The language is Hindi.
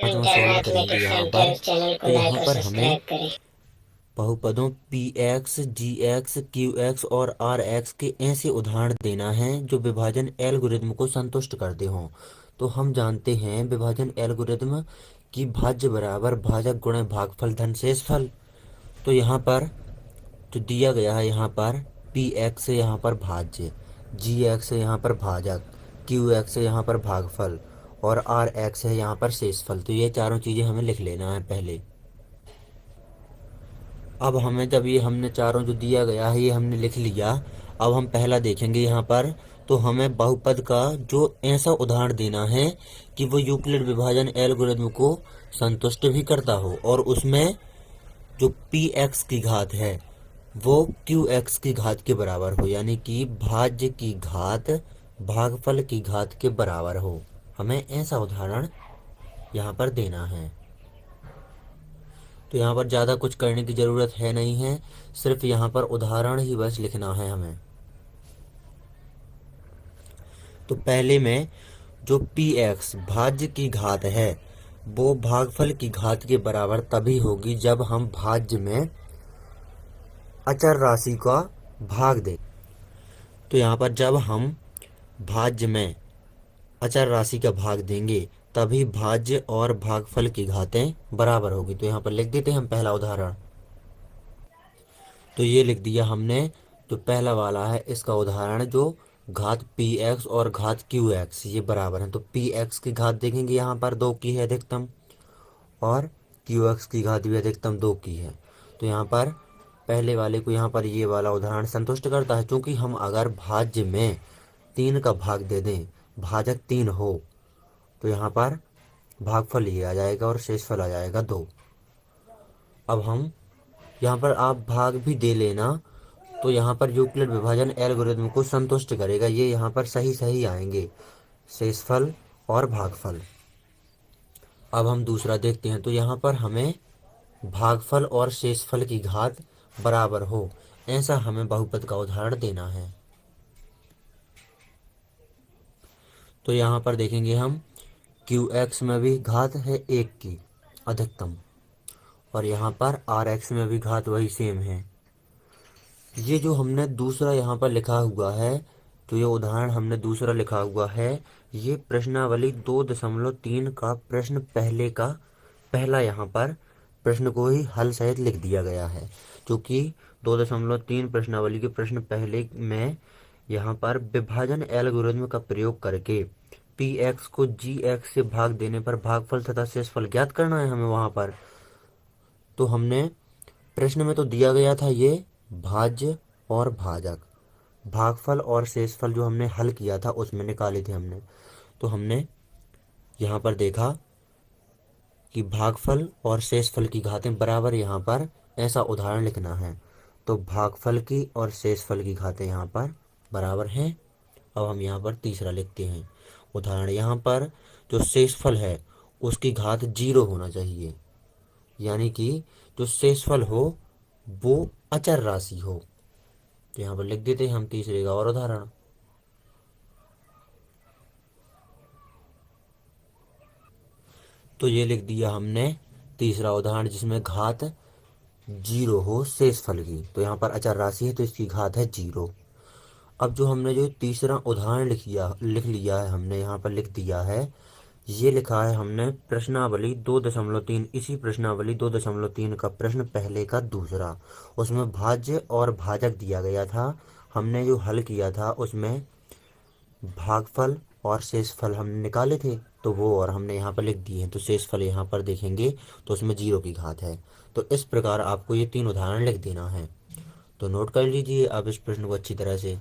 पांचवा सॉल्व करेंगे यहाँ पर। चैनल को तो लाइक यहाँ और पर हमें सब्सक्राइब करें। बहुपदों पी एक्स जी एक्स क्यू एक्स और आर एक्स के ऐसे उदाहरण देना है जो विभाजन एल्गोरिदम को संतुष्ट करते हों। तो हम जानते हैं विभाजन एल्गोरिदम की भाज्य बराबर भाजक गुणे भागफल धन शेषफल। तो यहाँ पर जो दिया गया है, यहाँ पर पी एक्स है यहाँ पर भाज्य, जी एक्स है यहाँ पर भाजक, क्यू एक्स है यहाँ पर भागफल और आर एक्स है यहाँ पर शेषफल। तो ये चारों चीज़ें हमें लिख लेना है पहले। अब हमें जब ये हमने चारों जो दिया गया है ये हमने लिख लिया, अब हम पहला देखेंगे यहाँ पर। तो हमें बहुपद का जो ऐसा उदाहरण देना है कि वो यूक्लिड विभाजन एल्गोरिथम को संतुष्ट भी करता हो और उसमें जो पी एक्स की घात है वो क्यू एक्स की घात के बराबर हो, यानी कि भाज्य की घात भागफल की घात के बराबर हो। हमें ऐसा उदाहरण यहाँ पर देना है। तो यहाँ पर ज़्यादा कुछ करने की ज़रूरत है नहीं है, सिर्फ यहाँ पर उदाहरण ही बस लिखना है हमें। तो पहले में जो पी एक्स भाज्य की घात है वो भागफल की घात के बराबर तभी होगी जब हम भाज्य में अचर राशि का भाग दें। तो यहाँ पर जब हम भाज्य में अचर राशि का भाग देंगे तभी भाज्य और भागफल की घातें बराबर होगी। तो यहाँ पर लिख देते हैं हम पहला उदाहरण। तो ये लिख दिया हमने। जो पहला वाला है इसका उदाहरण जो घात पी एक्स और घात क्यू एक्स ये बराबर है। तो पी एक्स की घात देखेंगे यहाँ पर 2 की है अधिकतम और क्यू एक्स की घात भी अधिकतम 2 की है। तो यहाँ पर पहले वाले को यहाँ पर ये वाला उदाहरण संतुष्ट करता है, क्योंकि हम अगर भाज्य में 3 का भाग दे दें, भाजक 3 हो, तो यहाँ पर भागफल ये आ जाएगा और शेषफल आ जाएगा 2। अब हम यहाँ पर आप भाग भी दे लेना, तो यहाँ पर यूक्लिड विभाजन एल्गोरिथम को संतुष्ट करेगा। ये यहाँ पर सही सही आएंगे, शेषफल और भागफल। अब हम दूसरा देखते हैं। तो यहाँ पर हमें भागफल और शेषफल की घात बराबर हो, ऐसा हमें बहुपद का उदाहरण देना है। तो यहाँ पर देखेंगे हम क्यू एक्स में भी घात है 1 की अधिकतम और यहाँ पर आर एक्स में भी घात वही सेम है। ये जो हमने दूसरा यहाँ पर लिखा हुआ है, तो ये उदाहरण हमने दूसरा लिखा हुआ है, ये प्रश्नावली 2.3 का प्रश्न पहले का पहला यहाँ पर प्रश्न को ही हल सहित लिख दिया गया है। क्योंकि 2.3 प्रश्नावली के प्रश्न पहले में यहाँ पर विभाजन एल्गोरिथम का प्रयोग करके पी एक्स को जी एक्स से भाग देने पर भागफल तथा शेषफल ज्ञात करना है हमें वहाँ पर। तो हमने प्रश्न में तो दिया गया था ये भाज्य और भाजक, भागफल और शेषफल जो हमने हल किया था उसमें निकाले थे हमने। तो हमने यहाँ पर देखा कि भागफल और शेषफल की घातें बराबर, यहाँ पर ऐसा उदाहरण लिखना है। तो भागफल की और शेषफल की घातें यहाँ पर बराबर हैं। अब हम यहाँ पर तीसरा लिखते हैं उदाहरण। यहाँ पर जो शेषफल है उसकी घात 0 होना चाहिए, यानी कि जो शेषफल हो वो अचर राशि हो। तो यहाँ पर लिख देते हैं हम तीसरे का और उदाहरण। तो ये लिख दिया हमने तीसरा उदाहरण जिसमें घात 0 हो शेषफल की। तो यहाँ पर अचर राशि है तो इसकी घात है 0। अब जो हमने जो तीसरा उदाहरण लिख लिया है हमने यहाँ पर लिख दिया है, ये लिखा है हमने प्रश्नावली 2.3। इसी प्रश्नावली 2.3 का प्रश्न पहले का दूसरा, उसमें भाज्य और भाजक दिया गया था। हमने जो हल किया था उसमें भागफल और शेषफल हमने निकाले थे, तो वो और हमने यहाँ पर लिख दिए हैं। तो शेषफल यहाँ पर देखेंगे तो उसमें 0 की घात है। तो इस प्रकार आपको ये 3 उदाहरण लिख देना है। तो नोट कर लीजिए आप इस प्रश्न को अच्छी तरह से।